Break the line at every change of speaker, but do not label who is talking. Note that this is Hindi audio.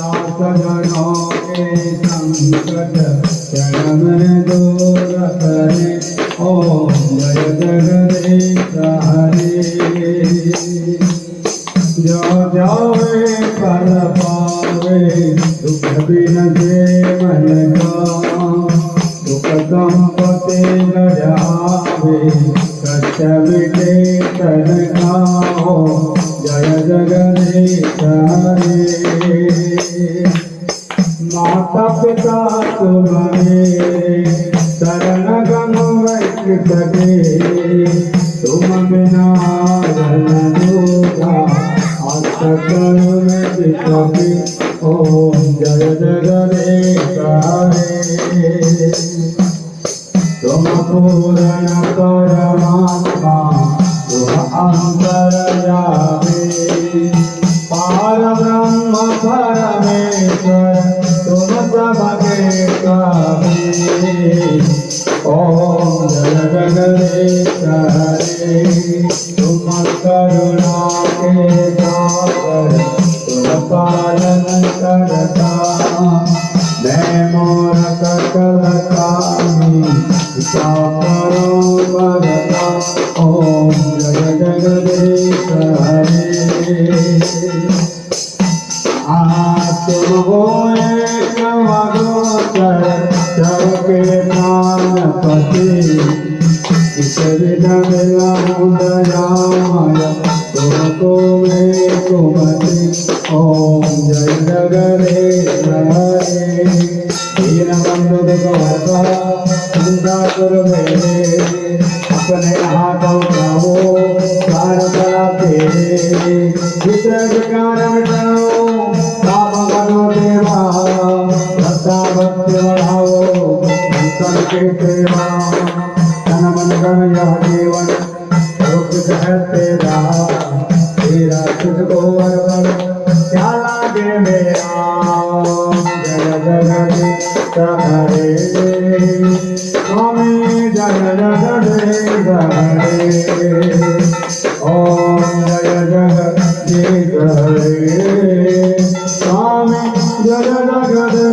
सजनों के संकट क्षण में दूर करे। ओम जय जगदीश हरे। जो जावे पर पावे दुख बिन से मन का। दुख संपत्ति न जावे कष्ट मिटे तन का। ओम जय जगदीश हरे। माता पिता तुम्हारे शरण गम वैष्णव सके। तुम बिना रन दूजा आसकल में बितके। ओम जय जगदीश हरे। तुम पूर्ण परमात्मा तुम अंतर्यामी। पार ब्रह्म परमेश्वर तुम सबके स्वामी। ओम जय जगदीश हरे। तुम करुणा के सागर तुम पालन करता। मैं मोर सकल कामी कृपा करो बरता। ओम जय जगदीश हरे। तुम हो एक अगोचर सबके प्राणपति। इस विध मिलाऊं दयामय तुमको मैं कुमति। ओम जय जगदीश हरे। दीनबंधु दुखहर्ता चिंता कर मेरे। अपने हाथों उठाओ सार बड़ा तेरे। विषय विकार मिटाओ पाप करो देवा। श्रद्धा भक्ति बढ़ाओ संतन के सेवा। तन मन धन यह जीवन जो कुछ है तेरा। तेरा तुझको अर्पण क्या लागे मेरा। जय जगदीश हरे। स्वामी जय जगदीश हरे। ओम जय जगदीश हरे। स्वामी जय जगदीश